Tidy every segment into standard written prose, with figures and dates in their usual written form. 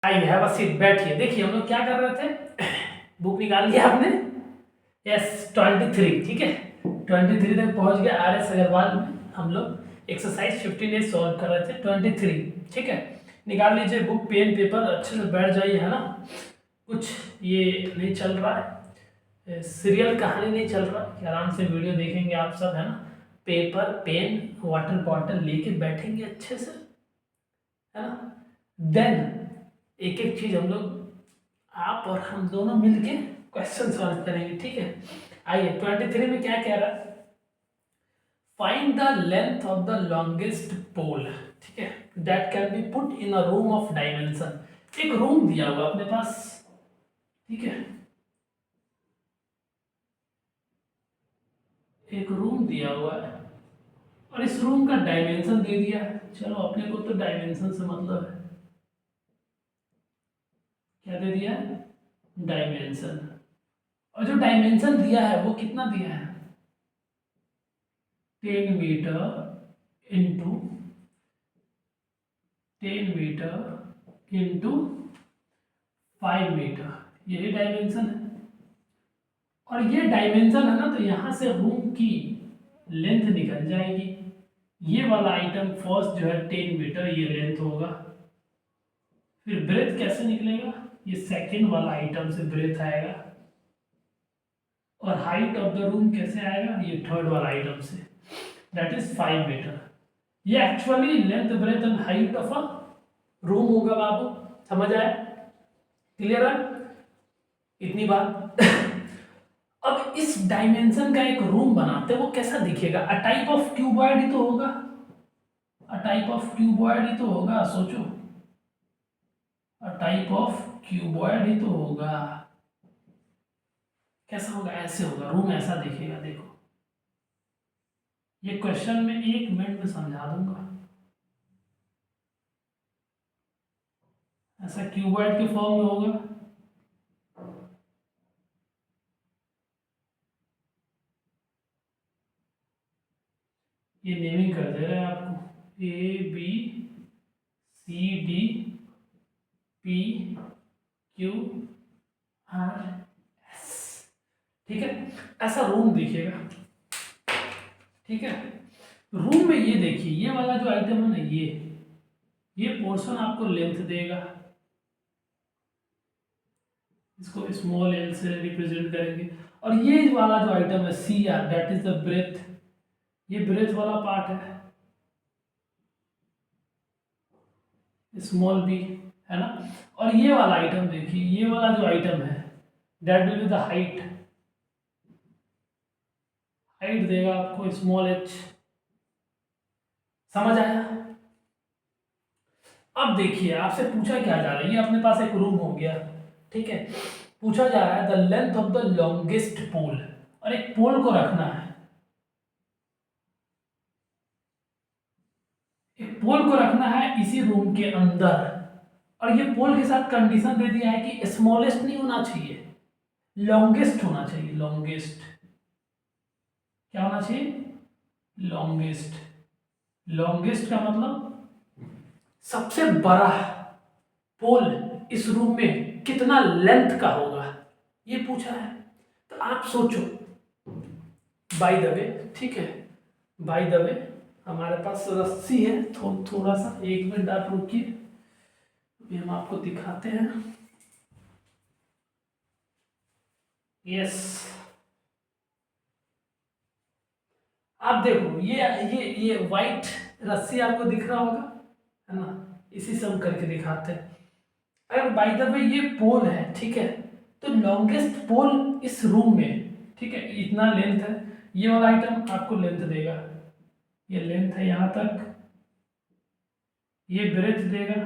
I have a seat, बैठिए। देखिए हम लोग क्या कर रहे थे, बुक निकाल लिया आपने। यस 23, ठीक है 23 तक पहुंच गया। आर एस अग्रवाल में हम लोग एक्सरसाइज 15 सॉल्व कर रहे थे। 23, ठीक है। निकाल लीजिए बुक, पेन पेपर, अच्छे से बैठ जाइए, है ना। कुछ ये नहीं चल रहा है, सीरियल कहानी नहीं चल रहा कि आराम से वीडियो देखेंगे आप सब, है ना। पेपर पेन वाटर बॉटल लेके बैठेंगे अच्छे से, है ना। देन एक एक चीज हम लोग, आप और हम दोनों मिलके क्वेश्चन सॉल्व करेंगे, ठीक है। आइए 23 में क्या कह रहा है, find the length of the longest pole, ठीक है, that can be put in a room of dimension. एक रूम दिया हुआ अपने पास, ठीक है, एक रूम दिया हुआ है और इस रूम का डायमेंशन दे दिया है। चलो अपने को तो डायमेंशन से मतलब है, क्या दे दिया है, डायमेंशन। और जो डायमेंशन दिया है वो कितना दिया है, 10 metre into 10 metre into 5 metre, यही डायमेंशन है। और ये डायमेंशन है ना, तो यहाँ से रूम की लेंथ निकल जाएगी। ये वाला आइटम फर्स्ट जो है 10 मीटर, ये लेंथ होगा। फिर ब्रेथ कैसे निकलेगा, ये सेकंड वाला आइटम से ब्रेथ आएगा। और हाइट ऑफ द रूम कैसे आएगा, ये थर्ड वाला आइटम से, दैट इज 5 मीटर। ये actually length breadth and height of a room होगा बाबू, समझ आया, क्लियर है इतनी बात। अब इस डायमेंशन का एक रूम बनाते हैं, वो कैसा दिखेगा, अ टाइप ऑफ क्यूबॉइड ही तो होगा, अ टाइप ऑफ क्यूबॉइड ही तो होगा, सोचो, अ टाइप ऑफ क्यूबॉइड ही तो होगा। कैसा होगा, ऐसे होगा, रूम ऐसा दिखेगा, देखो। ये क्वेश्चन में 1 मिनट में समझा दूंगा। ऐसा क्यूबॉइड के फॉर्म में होगा। ये नेमिंग कर दे रहे हैं आपको, A B C D P Q R S, ठीक है। ऐसा रूम दिखेगा, ठीक है। रूम में ये देखिए, ये वाला जो आइटम है ना, ये पोर्शन आपको लेंथ देगा। इसको स्मॉल एल से रिप्रेजेंट करेंगे। और ये वाला जो आइटम है C R, that is the breadth, ये ब्रेथ वाला पार्ट है, स्मॉल बी, है ना। और ये वाला आइटम देखिए, ये वाला जो आइटम है, that will be the height, height देगा आपको स्मॉल एच, समझ आया। अब देखिए आपसे पूछा क्या जा रहा है, ये अपने पास एक रूम हो गया, ठीक है। पूछा जा रहा है the length of the longest pole, और एक पोल को रखना है, एक पोल को रखना है इसी रूम के अंदर। और ये पोल के साथ कंडीशन दे दिया है कि स्मॉलेस्ट नहीं होना चाहिए, लॉन्गेस्ट होना चाहिए, लॉन्गेस्ट, क्या होना चाहिए, लॉन्गेस्ट। लॉन्गेस्ट का मतलब सबसे बड़ा पोल इस रूम में कितना लेंथ का होगा, ये पूछा है। तो आप सोचो, बाय द वे, ठीक है, बाय द वे हमारे पास रस्सी है, थोड़ा सा 1 मिनट आप रुकिए, अभी हम आपको दिखाते हैं। यस, आप देखो, ये वाइट रस्सी आपको दिख रहा होगा, है ना, इसी से हम करके दिखाते हैं। अगर बाय द वे ये पोल है, ठीक है, तो लॉन्गेस्ट पोल इस रूम में, ठीक है, इतना लेंथ है, ये वाला आइटम आपको लेंथ देगा, ये लेंथ है यहाँ तक, ये ब्रेथ देगा,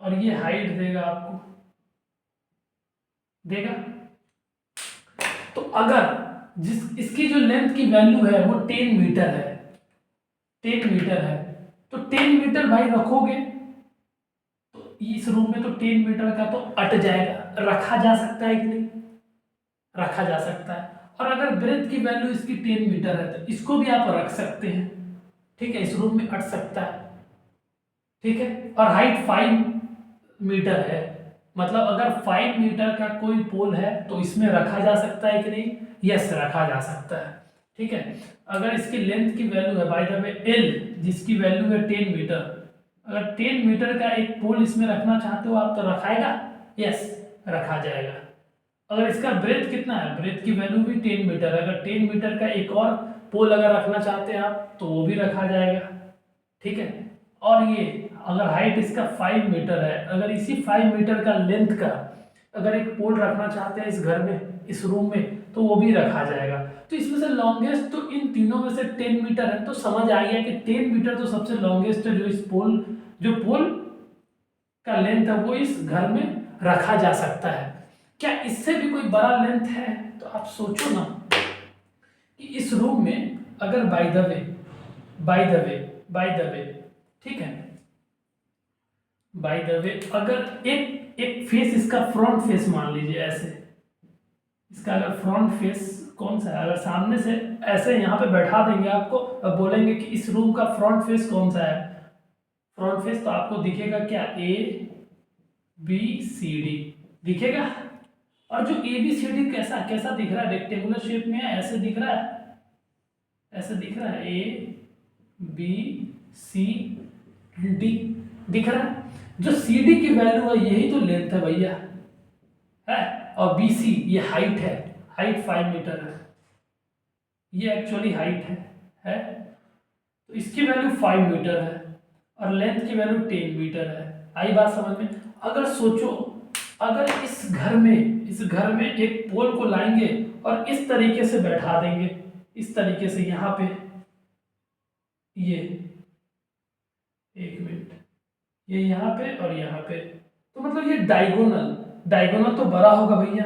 और ये हाइट देगा आपको, देगा। तो अगर जिस इसकी जो लेंथ की वैल्यू है वो 10 मीटर है, 10 मीटर है, तो 10 मीटर भाई रखोगे तो इस रूम में तो 10 मीटर का तो अट जाएगा, रखा जा सकता है कि नहीं, रखा जा सकता है। और अगर ब्रेथ की वैल्यू इसकी 10 मीटर है तो इसको भी आप रख सकते हैं, ठीक है, इस रूम में अट सकता है। ठीक है, और हाइट 5 मीटर है, मतलब अगर 5 मीटर का कोई पोल है तो इसमें रखा जा सकता है कि नहीं? यस, रखा जा सकता है। ठीक है, अगर इसकी लेंथ की वैल्यू है बाय द वे एल, जिसकी वैल्यू है 10 मीटर, अगर 10 मीटर का एक पोल इसमें रखना चाहते हो आप तो रखाएगा? यस, रखा जाएगा। अगर इसका ब्रेथ कितना है, ब्रेथ की वैल्यू भी 10 मीटर, अगर 10 मीटर का एक और पोल अगर रखना चाहते हैं आप तो वो भी रखा जाएगा। ठीक है, और ये अगर हाइट इसका 5 मीटर है, अगर इसी 5 मीटर का लेंथ का अगर एक पोल रखना चाहते हैं इस घर में, इस रूम में, तो वो भी रखा जाएगा। तो इसमें से लॉन्गेस्ट तो इन तीनों में से 10 मीटर है, तो समझ आ गया कि 10 मीटर तो सबसे लॉन्गेस्ट है, जो इस पोल, जो पोल का लेंथ है वो इस घर में रखा जा सकता है। क्या इससे भी कोई बड़ा लेंथ है? तो आप सोचो ना कि इस रूम में अगर बाय द वे ठीक है, बाय द वे अगर एक फेस इसका फ्रंट फेस मान लीजिए ऐसे, इसका अगर फ्रंट फेस कौन सा है, अगर सामने से ऐसे यहाँ पे बैठा देंगे आपको और बोलेंगे कि इस रूम का फ्रंट फेस कौन सा है, फ्रंट फेस तो आपको दिखेगा क्या? ABCD दिखेगा। और जो ABCD कैसा कैसा दिख रहा है? रेक्टेंगुलर शेप में है, ऐसे दिख रहा है, ऐसे दिख रहा है, ABCD दिख रहा है। जो CD की वैल्यू है यही तो लेंथ है भैया, है, और BC ये हाइट है, हाइट 5 मीटर है, ये एक्चुअली हाइट है, तो इसकी वैल्यू 5 मीटर है और लेंथ की वैल्यू 10 मीटर है। आई बात समझ में? अगर सोचो, अगर इस घर में एक पोल को लाएंगे और इस तरीके से बैठा देंगे, इस तरीके से यहाँ पे, ये एक मिनट, ये यहाँ पे और यहाँ पे, तो मतलब ये डायगोनल तो बड़ा होगा भैया।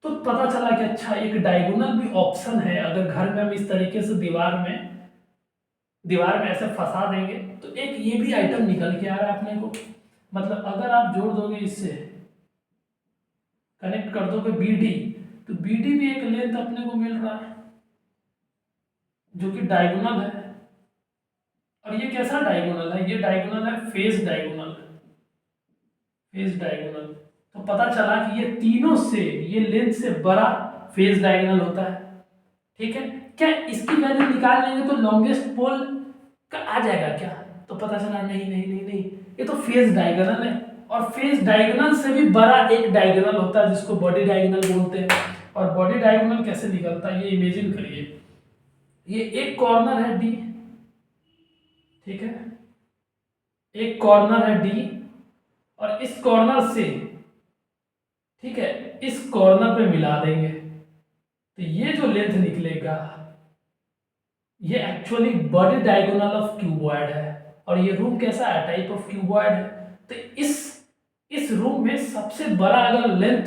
तो पता चला कि अच्छा एक डायगोनल भी ऑप्शन है, अगर घर में हम इस तरीके से दीवार में ऐसे फंसा देंगे तो एक ये भी आइटम निकल के आ रहा है अपने को। मतलब अगर आप जोड़ दोगे, इससे कनेक्ट कर दोगे BD, तो BD भी एक लेंथ अपने को मिल रहा है जो कि डायगोनल है। और ये कैसा डायगोनल है? ये डायगोनल है फेज डायगोनल, तो पता चला कि ये तीनों से, ये लेंथ से बड़ा फेज डायगोनल होता है। ठीक है, क्या इसकी वैल्यू निकाल लेंगे तो लॉन्गेस्ट पोल का आ जाएगा क्या? तो पता चला नहीं, ये तो फेज डायगोनल है, और फेज डायगोनल से भी बड़ा एक डायगोनल होता है जिसको बॉडी डायगोनल बोलते हैं। और बॉडी डायगोनल कैसे निकलता है ये इमेजिन करिए, ये एक कॉर्नर है D, ठीक है, एक कॉर्नर है D, और इस कॉर्नर से, ठीक है, इस कॉर्नर पे मिला देंगे तो ये जो लेंथ निकलेगा ये actually body diagonal of cuboid है। और ये रूम कैसा है? टाइप ऑफ क्यूबॉइड है। तो इस रूम में सबसे बड़ा अगर लेंथ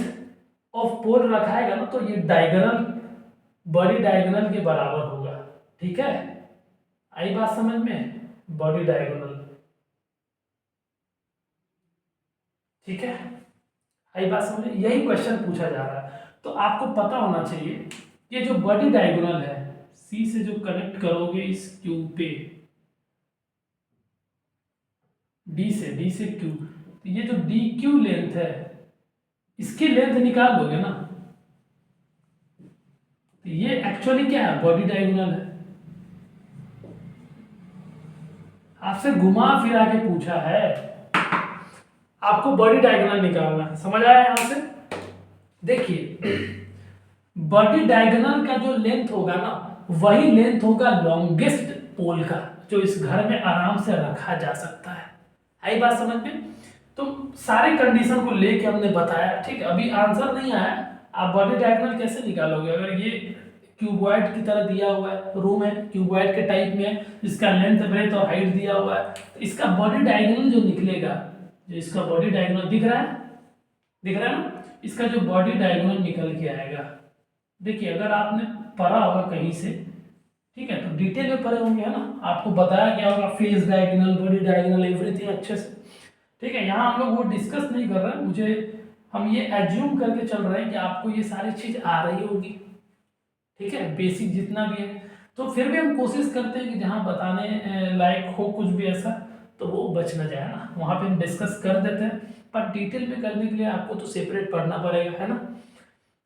ऑफ पोल रखाएगा ना तो ये डायगोनल, बॉडी डायगोनल के बराबर होगा। ठीक है, आई बात समझ में? बॉडी डायगोनल, ठीक है, आई बात समझ में? यही क्वेश्चन पूछा जा रहा है, तो आपको पता होना चाहिए ये जो बॉडी डायगोनल है, C से जो कनेक्ट करोगे इस क्यूब पे, D से Q, तो ये जो DQ लेंथ है इसकी लेंथ निकाल लोगे ना, तो ये एक्चुअली क्या है? बॉडी डायगोनल है। आपसे घुमा फिरा के पूछा है, आपको बॉडी डायगोनल निकालना है। समझ आया यहां से? देखिए, बॉडी डायगोनल का जो लेंथ होगा ना वही लेंथ होगा लॉन्गेस्ट पोल का, जो इस घर में आराम से रखा जा सकता है। आई बात समझ में? तो सारे कंडीशन को लेके हमने बताया। ठीक है, अभी आंसर नहीं आया, आप बॉडी डायगोनल कैसे निकालोगे? अगर ये क्यूबॉइड की तरह दिया हुआ है, रूम है क्यूबॉइड के टाइप में है, जिसका लेंथ, ब्रेथ और हाइट दिया हुआ है, तो इसका बॉडी डायगोनल जो निकलेगा, जो इसका बॉडी डायगोनल दिख रहा है ना, इसका जो बॉडी डायगोनल निकल के आएगा, देखिए अगर आपने पढ़ा होगा कहीं से, ठीक है, तो डिटेल में पढ़े होंगे, है ना, आपको बताया गया होगा face diagonal, body diagonal, everything अच्छे से। ठीक है, यहाँ हम लोग वो डिस्कस नहीं कर रहे हैं, हम ये एज्यूम करके चल रहे हैं कि आपको ये सारी चीज आ रही होगी। ठीक है, बेसिक जितना भी है, तो फिर भी हम कोशिश करते हैं कि जहाँ बताने लायक हो कुछ भी ऐसा तो वो बच ना जाए ना, वहाँ पे हम डिस्कस कर देते हैं, पर डिटेल में करने के लिए आपको तो सेपरेट पढ़ना पड़ेगा, है ना।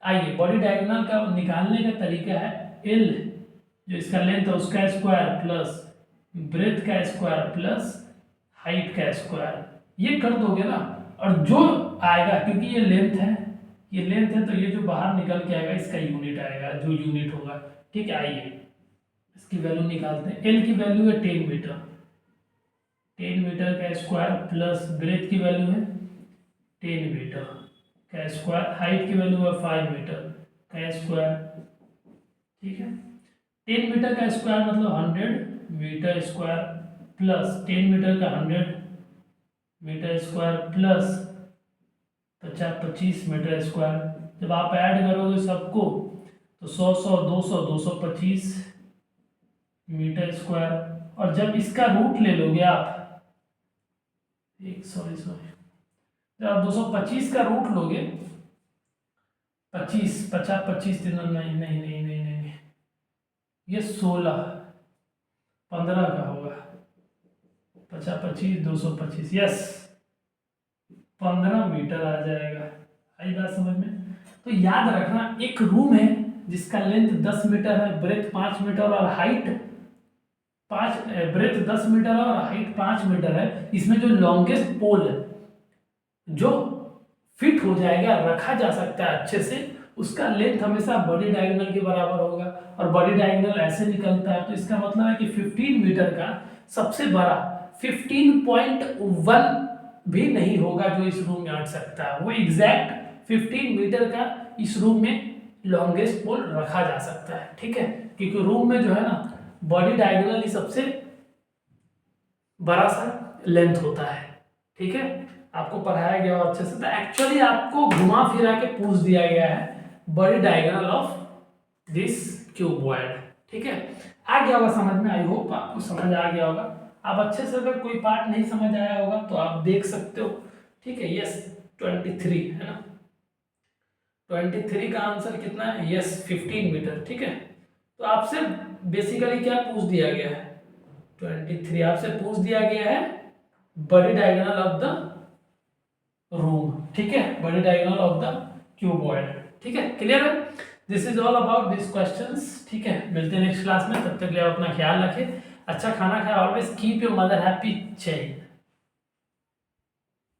आइए, बॉडी डायगोनल का निकालने का तरीका है एल, जो इसका लेंथ है उसका स्क्वायर प्लस ब्रेथ का स्क्वायर प्लस हाइट का स्क्वायर, ये कर दोगे ना, और जो आएगा, क्योंकि ये लेंथ है, ये लेंथ है, तो ये जो बाहर निकल के आएगा इसका यूनिट आएगा, जो यूनिट होगा, ठीक है। आइए इसकी वैल्यू निकालते हैं। एल की वैल्यू है 10 मीटर, 10 मीटर का स्क्वायर प्लस ब्रेथ की वैल्यू है 10 मीटर का स्क्वायर, हाइट की वैल्यू है 5 मीटर का स्क्वायर, ठीक है। 10 मीटर का स्क्वायर मतलब 100 मीटर स्क्वायर प्लस 10 मीटर का 100 metre square plus 25 metre square. जब आप ऐड करोगे सबको तो 100 100 200 225 मीटर स्क्वायर, और जब इसका रूट ले लोगे आप, सॉरी जब आप 225 का रूट लोगे, 25 50 25 दिन, नहीं नहीं नहीं नहीं नहीं, ये 16 15 का होगा, 50 25 225, यस 15 मीटर आ जाएगा। आई बात समझ में। तो याद रखना, एक रूम है जिसका लेंथ 10 मीटर है, ब्रेथ 5 मीटर और हाइट 5, ब्रेथ 10 मीटर और हाइट 5 मीटर है। इसमें जो लॉन्गेस्ट पोल है जो फिट हो जाएगा, रखा जा सकता है अच्छे से, उसका लेंथ हमेशा बॉडी डायगोनल के बराबर होगा, और बॉडी डायगोनल ऐसे निकलता है, तो इसका मतलब है कि 15 मीटर का सबसे बड़ा 15.1 भी नहीं होगा जो इस रूम में अट सकता है, वो एग्जैक्ट 15 मीटर का इस रूम में लॉन्गेस्ट पोल रखा जा सकता है, ठीक है। क्योंकि रूम में जो है ना, बॉडी डायगोनल ही सबसे बड़ा सा लेंथ होता है, ठीक है। आपको पढ़ाया गया हो अच्छे से, तो एक्चुअली आपको घुमा फिरा के पूछ दिया गया है body diagonal of this cuboid, ठीक है। आ गया होगा समझ में, आई होप आपको समझ आ गया होगा। आप अच्छे से, अगर कोई पार्ट नहीं समझ आया होगा तो आप देख सकते हो, ठीक है। यस 23 है ना, 23 का आंसर कितना है, यस 15 मीटर, ठीक है। तो आपसे बेसिकली क्या पूछ दिया गया है, 23 आपसे पूछ दिया गया है body diagonal of the room, ठीक है, body diagonal of the cuboid, ठीक है। क्लियर है, this is all about this questions, ठीक है। मिलते हैं नेक्स्ट क्लास में, तब तक के लिए अपना ख्याल रखें, अच्छा खाना खाए, always keep your mother happy. जय